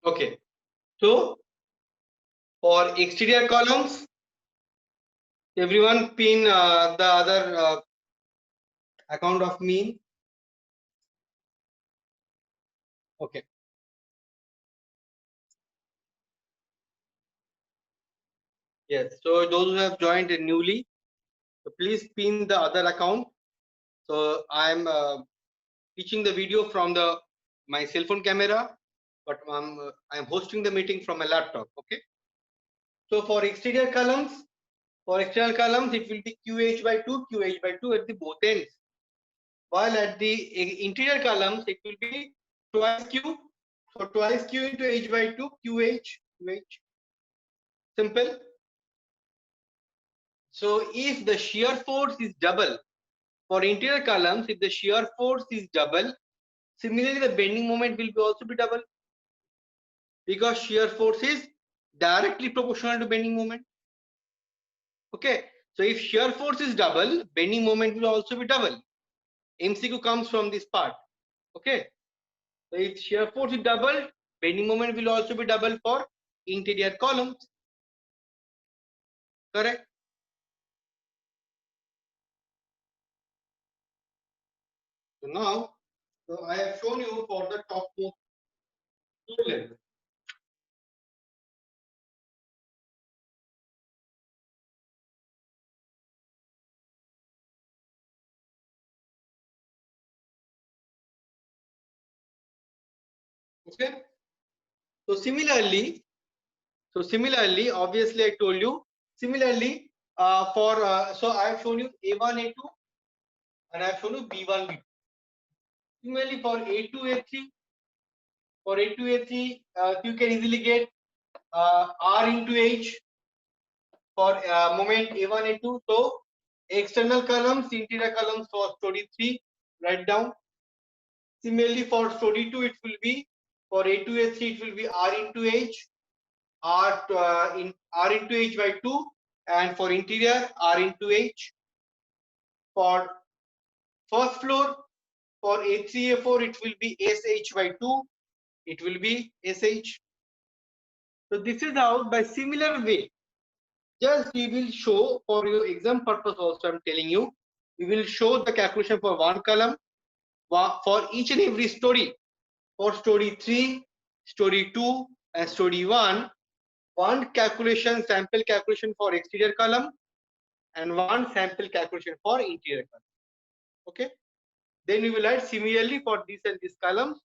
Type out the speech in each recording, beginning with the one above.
Okay. So for exterior columns, everyone pin the other account of mean. Okay. Yes. So those who have joined newly, so please pin the other account. So I'm teaching the video from the my cell phone camera, but I'm hosting the meeting from my laptop. Okay. So for exterior columns, it will be QH by 2, QH by 2 at the both ends. While at the interior columns, it will be twice Q. So twice Q into H by 2, QH, QH. Simple. So if the shear force is double, for interior columns, if the shear force is double, similarly the bending moment will be also be double, because shear force is directly proportional to bending moment. Okay. So if shear force is double, bending moment will also be double. MCQ comes from this part. Okay. So if shear force is double, bending moment will also be double for interior columns. Correct? So now, so I have shown you for the topmost level. Okay. So similarly, obviously I told you. Similarly, so I have shown you A1, A2, and I have shown you B1, B2. Similarly for A2, A3, you can easily get R into H for moment A1, A2. So external columns, interior columns for story 3, write down. Similarly for story 2, it will be for A2, A3, it will be R into H, R into H by 2, and for interior R into H. For first floor, for A3, A4, it will be SH by 2, it will be SH. So this is how, by similar way, just we will show for your exam purpose also, I'm telling you, we will show the calculation for one column, for each and every story. For story 3, story 2, and story 1, one calculation, sample calculation for exterior column, and one sample calculation for interior column. Okay. Then we will add similarly for this and this columns,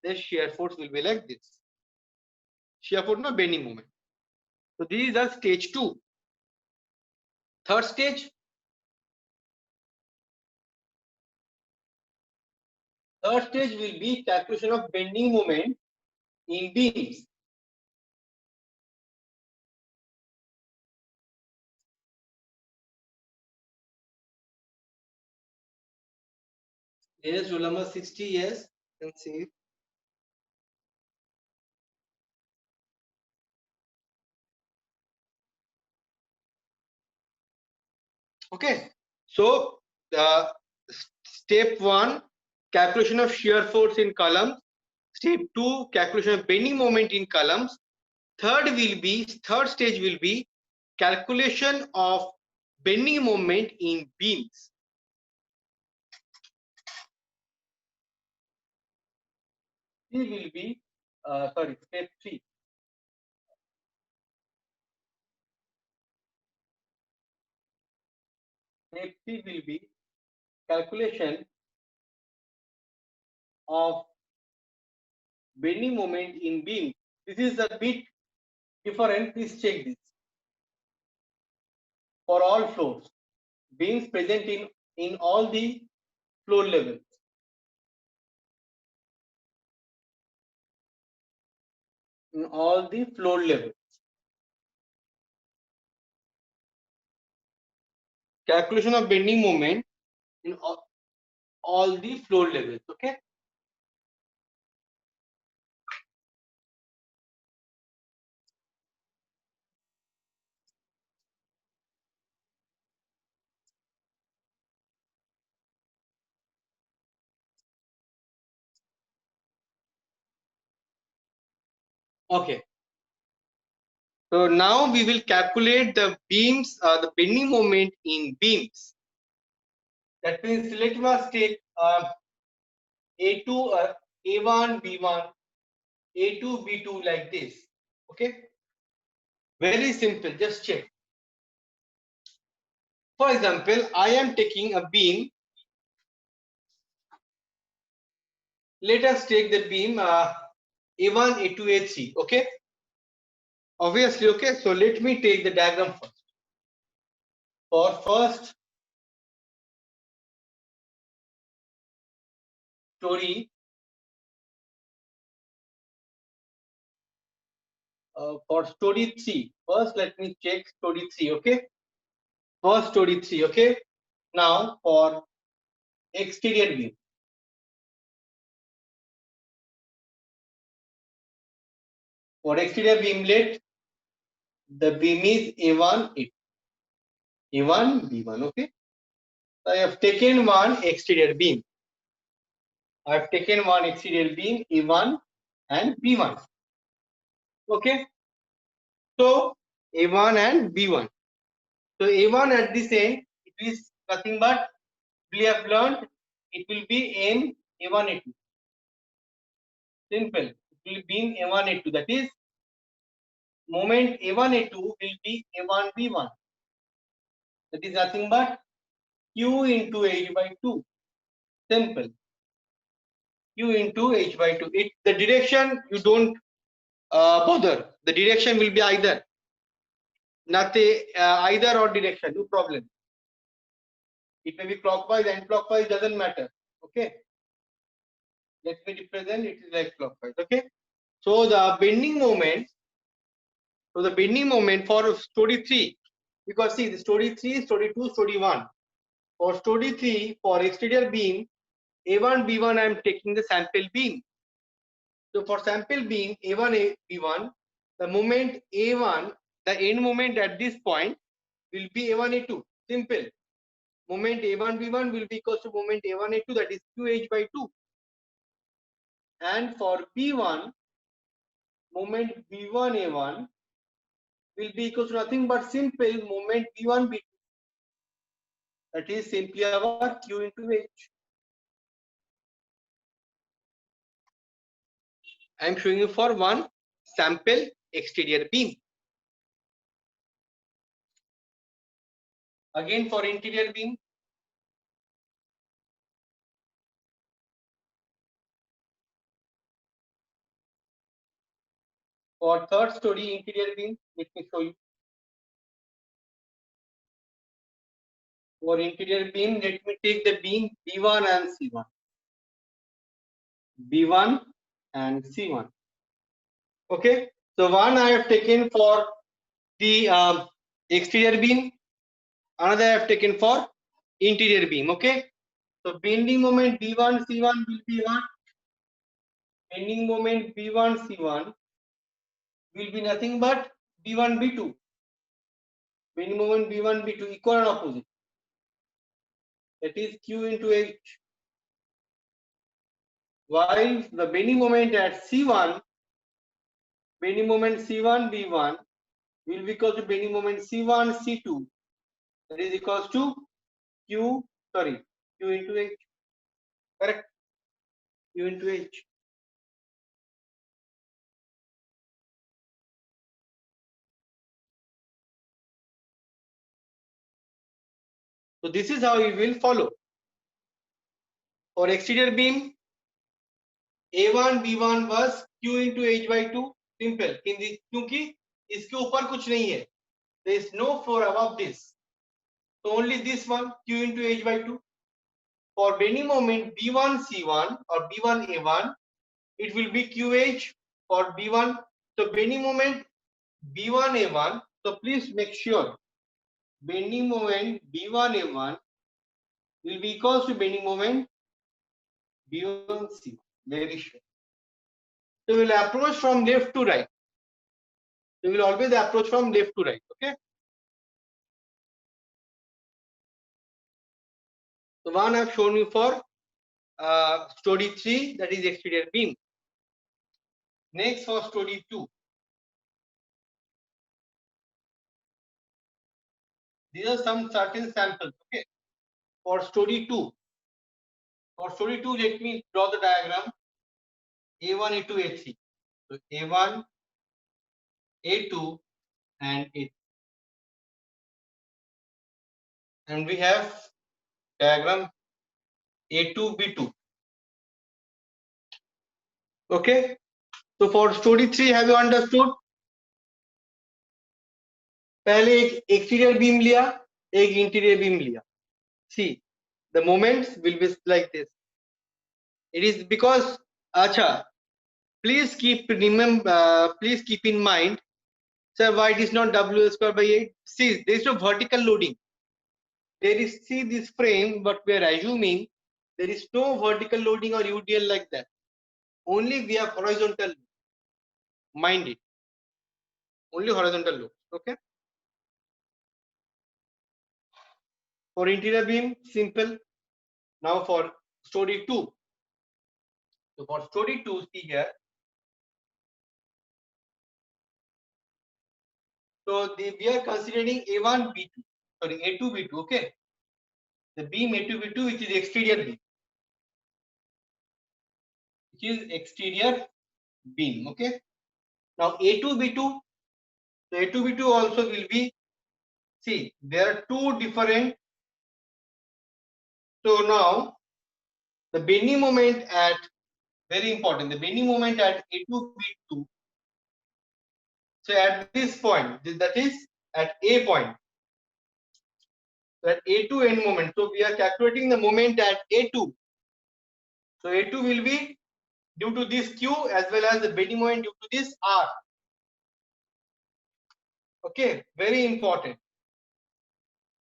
the shear force will be like this. Shear force, no bending moment. So this is the stage 2. Third stage. Third stage will be calculation of bending moment in beams. Yes, rule number 60, yes, you can see. Okay. So the step 1, calculation of shear force in columns. Step 2, calculation of bending moment in columns. Third stage will be calculation of bending moment in beams. This will be step 3. Step 3 will be calculation of bending moment in beam. This is a bit different. Please check this. For all floors, beams present in all the floor levels. In all the floor levels. Calculation of bending moment in all the floor levels. Okay. Okay. So now we will calculate the beams, the bending moment in beams. That means let us take A2, A1, B1, A2, B2 like this. Okay. Very simple. Just check. For example, I am taking a beam. Let us take the beam A1, A2, A3. Okay. Obviously, okay. So let me take the diagram first. For first story, for story 3. First, let me check story 3. Okay. First story 3. Okay. Now for exterior beam. For exterior beamlet, the beam is A1, A2. A1, B1. Okay. So I have taken one exterior beam. I have taken one exterior beam A1 and B1. Okay. So A1 and B1. So A1 at this end, it is nothing but we have learned it will be in A1, A2. Simple. It will be in A1, A2. That is moment A1, A2 will be A1, B1. That is nothing but Q into H by 2. Simple. Q into H by 2. The direction you don't bother. The direction will be either. Nothing, either or direction, no problem. It may be clockwise and clockwise, doesn't matter. Okay. Let me represent it is like clockwise. Okay. So the bending moment. So the bending moment for story 3, because see the story 3, story 2, story 1. For story 3, for exterior beam A1, B1, I am taking the sample beam. So for sample beam A1, B1, the moment A1, the end moment at this point will be A1, A2. Simple. Moment A1, B1 will be equal to moment A1, A2, that is QH by 2. And for B1, moment B1, A1 will be equal to nothing but simple moment B1, B2. That is simply our Q into H. I am showing you for one sample exterior beam. Again for interior beam. For third story interior beam, let me show you. For interior beam, let me take the beam B1 and C1. B1 and C1. Okay. So one I have taken for the exterior beam, another I have taken for interior beam. Okay. So bending moment B1 C1 will be what? Bending moment B1 C1 will be nothing but B1 B2. Bending moment B1 B2 equal and opposite. That is Q into H. While the bending moment at C1, bending moment C1 B1 will be equal to bending moment C1 C2. That is equals to Q into H. Correct? Q into H. So this is how you will follow. For exterior beam, A1 B1 was Q into H by 2. Simple. क्योंकि इसके ऊपर कुछ नहीं है. There is no floor above this. So only this one Q into H by 2. For bending moment B1 C1 or B1 A1, it will be QH for B1. So bending moment B1 A1. So please make sure bending moment B1 A1 will be equals to bending moment B1 C1. Very sure. So we will approach from left to right. We will always approach from left to right. Okay. So one I have shown you for story 3, that is exterior beam. Next for story 2. These are some certain samples. Okay. For story 2. For story 2, let me draw the diagram. A1, A2, A3. So A1, A2, and A3. And we have diagram A2, B2. Okay. So for story 3, have you understood? पहले एक exterior beam लिया, एक interior beam लिया. See, the moments will be like this. It is because, acha, please keep in mind, sir, why it is not W square by 8? See, there is no vertical loading. There is, see this frame, but we are assuming there is no vertical loading or UDL like that. Only we have horizontal. Mind it. Only horizontal load. Okay. For interior beam, simple. Now for story 2. So for story 2, see here. So we are considering A1, B2. Sorry, A2, B2. Okay. The beam A2, B2, which is exterior beam. Which is exterior beam. Okay. Now A2, B2. So A2, B2 also will be, see, there are two different. So now the bending moment at, very important, the bending moment at A2, B2. So at this point, that is at A point, so at A2 end moment. So we are calculating the moment at A2. So A2 will be due to this Q as well as the bending moment due to this R. Okay, very important.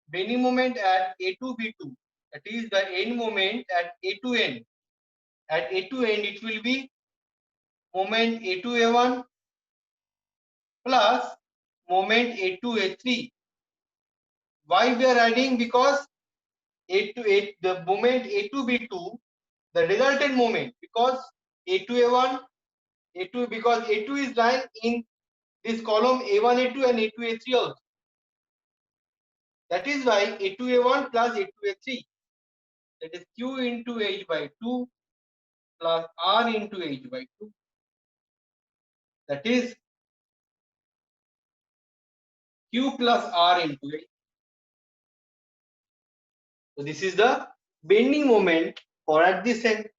Bending moment at A2, B2. That is the end moment at A2 end. At A2 end, it will be moment A2, A1 plus moment A2, A3. Why we are adding? Because A2, the moment A2, B2, the resultant moment, because A2, A1, A2, because A2 is lying in this column A1, A2 and A2, A3 also. That is why A2, A1 plus A2, A3. That is Q into H by 2 plus R into H by 2. That is Q plus R into H. So this is the bending moment for at this end.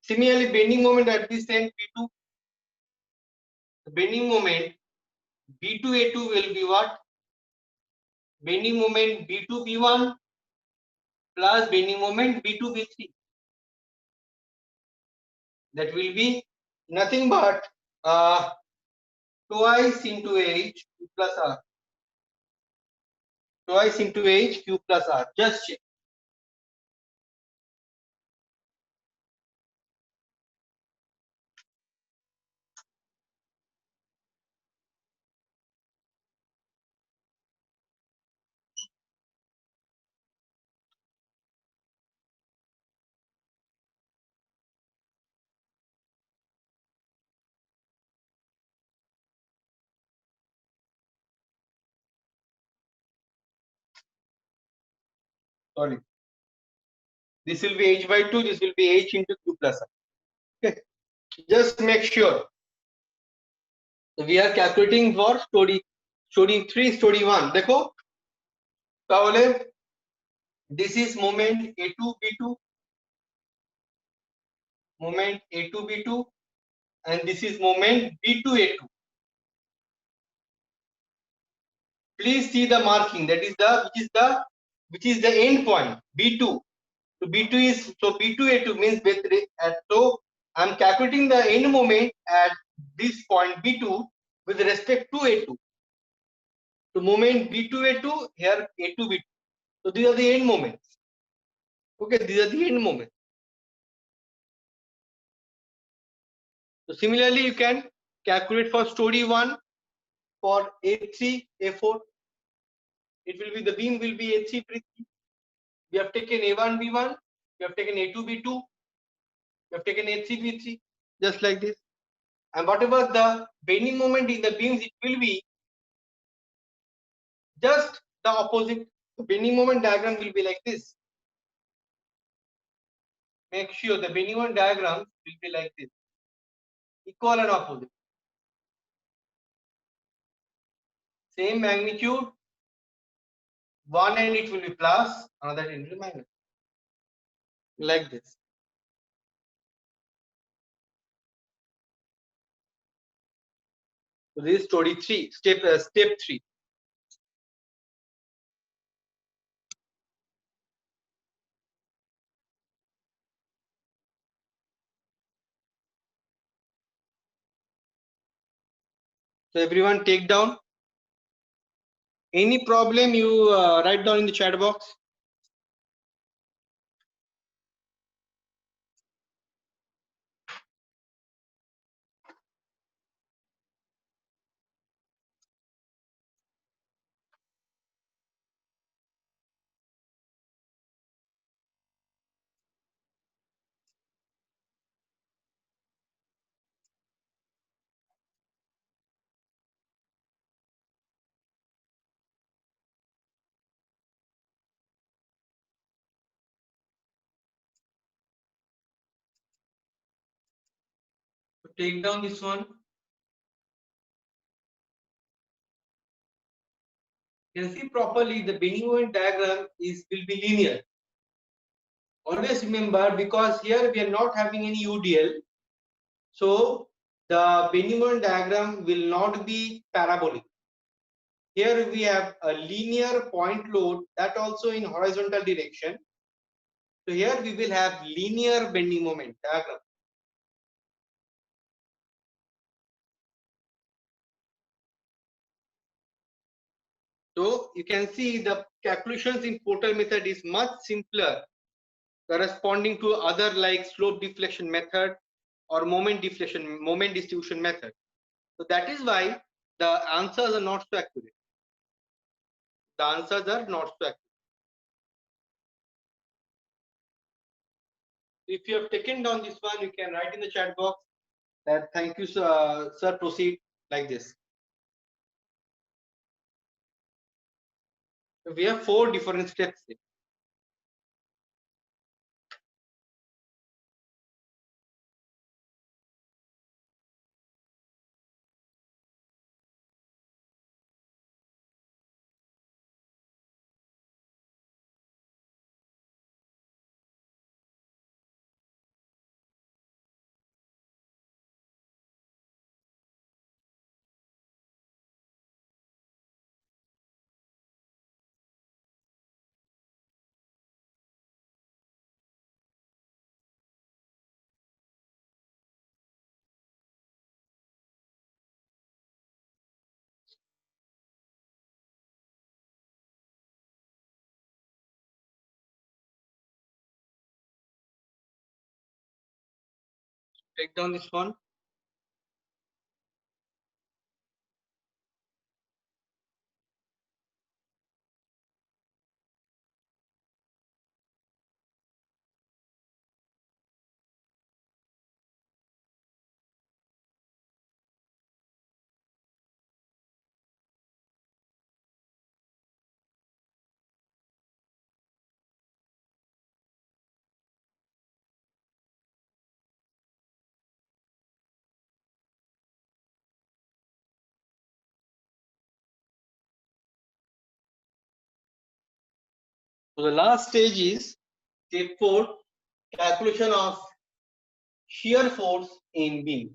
Similarly, bending moment at this end B2. The bending moment B2A2 will be what? Bending moment B2B1 plus bending moment B2B3. That will be nothing but twice into H Q plus R. Twice into H Q plus R. Just check. Sorry. This will be H by 2. This will be H into Q plus R. Okay. Just make sure. So we are calculating for story 3, story 1. देखो ताहले this is moment A2 B2, moment A2 B2, and this is moment B2 A2. Please see the marking. That is the which is the end point B2. So B2 is, so B2 A2 means so I'm calculating the end moment at this point B2 with respect to A2. So moment B2 A2 here A2 B2. So these are the end moments. Okay, these are the end moments. So similarly, you can calculate for story 1 for A3, A4. It will be, the beam will be A3, B3. We have taken A1, B1. We have taken A2, B2. We have taken A3, B3. Just like this. And whatever the bending moment in the beams, it will be Just the opposite. The bending moment diagram will be like this. Make sure the bending moment diagram will be like this. Equal and opposite. Same magnitude. One end it will be plus, another end will be minus. Like this. So this is story 3, step 3. So everyone take down. Any problem you write down in the chat box. So take down this one. You can see properly the bending moment diagram will be linear. Always remember, because here we are not having any UDL, so the bending moment diagram will not be parabolic. Here we have a linear point load, that also in horizontal direction. So here we will have linear bending moment diagram. So you can see the calculations in Porter method is much simpler, corresponding to other like slope deflection method or moment distribution method. So that is why the answers are not so accurate. The answers are not so accurate. If you have taken down this one, you can write in the chat box that thank you, sir, proceed like this. We have 4 different steps here. Take down this one. So the last stage is step 4, calculation of shear force in beam.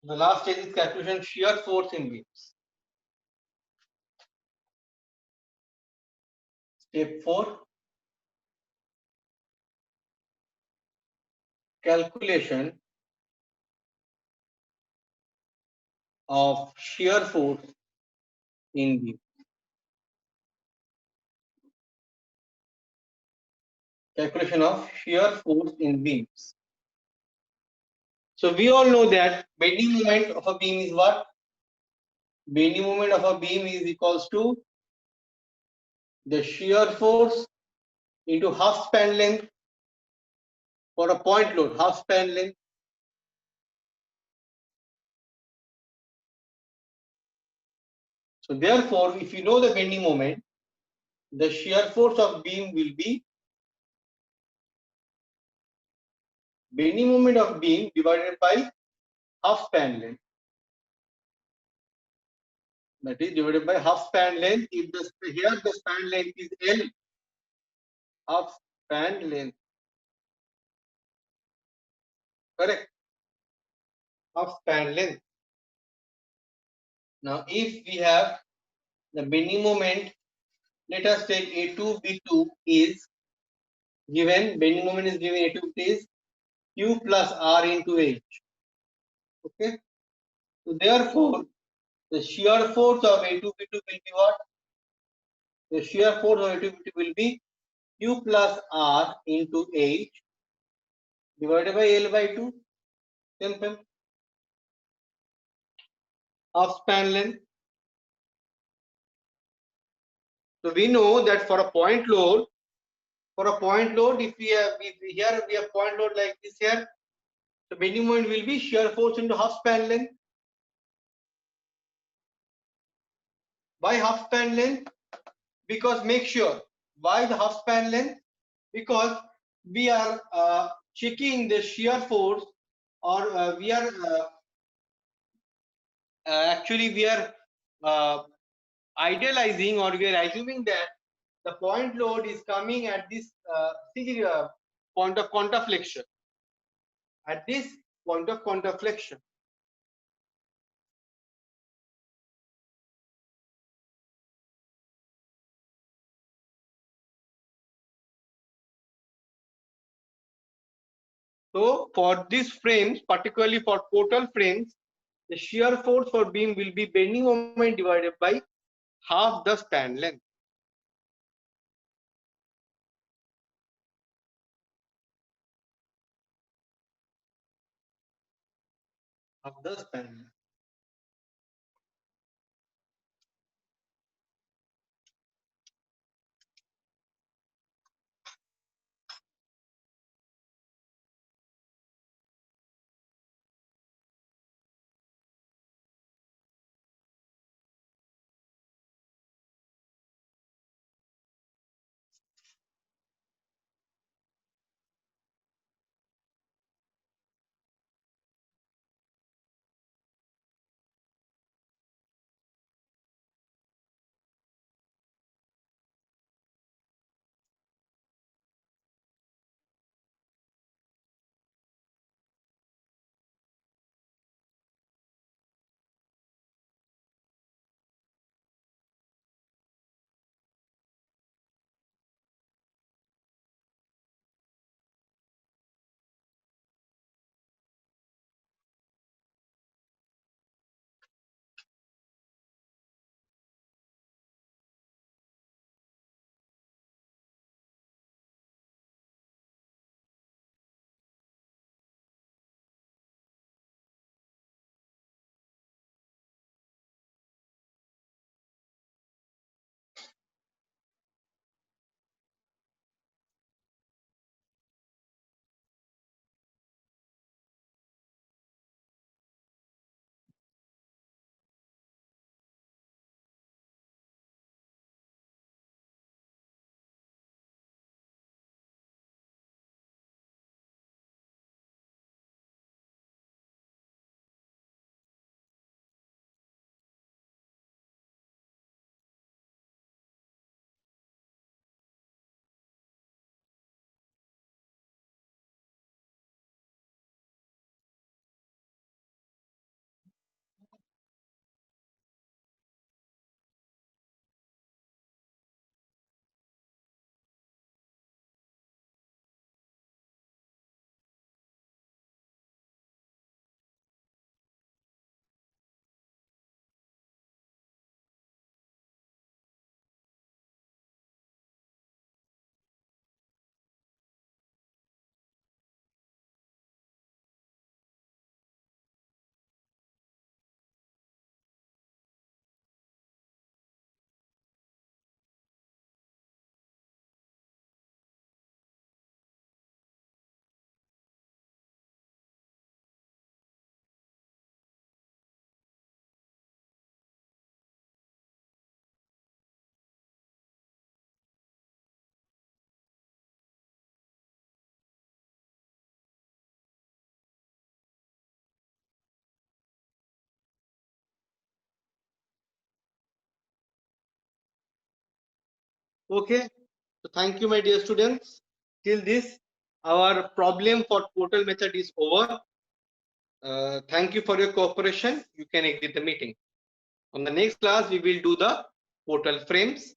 The last stage is calculation shear force in beams. Step 4, calculation of shear force in beam. Calculation of shear force in beams. So we all know that bending moment of a beam is what? Bending moment of a beam is equals to the shear force into half span length for a point load, half span length. So therefore, if you know the bending moment, the shear force of beam will be bending moment of beam divided by half span length. That is divided by half span length. If here the span length is L, half span length, correct? Half span length. Now, if we have the bending moment, let us take A2 B2 is given. Bending moment is given. A2 is Q plus R into H. Okay. So therefore, the shear force of A2 B2 will be what? The shear force of A2 B2 will be Q plus R into H divided by L by 2. Simple. Half span length. So we know that for a point load, if we have here we have point load like this here, the bending moment will be shear force into half span length by half span length. Because make sure why the half span length, because we are checking the shear force, or we are actually we are uh, idealizing, or we are assuming that the point load is coming at this point of counterflexion, at this point of counterflexion. So for these frames, particularly for portal frames, the shear force for beam will be bending moment divided by half the span length. Of the span length. Okay. So thank you, my dear students. Till this, our problem for portal method is over. Thank you for your cooperation. You can exit the meeting. On the next class, we will do the portal frames.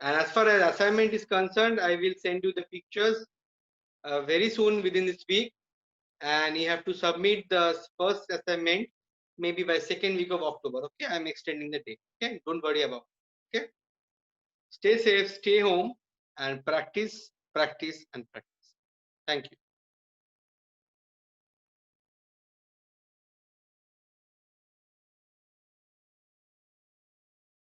And as far as assignment is concerned, I will send you the pictures very soon within this week. And you have to submit the first assignment maybe by second week of October. Okay, I'm extending the date. Okay, don't worry about it. Okay, stay safe, stay home, and practice, practice, and practice. Thank you.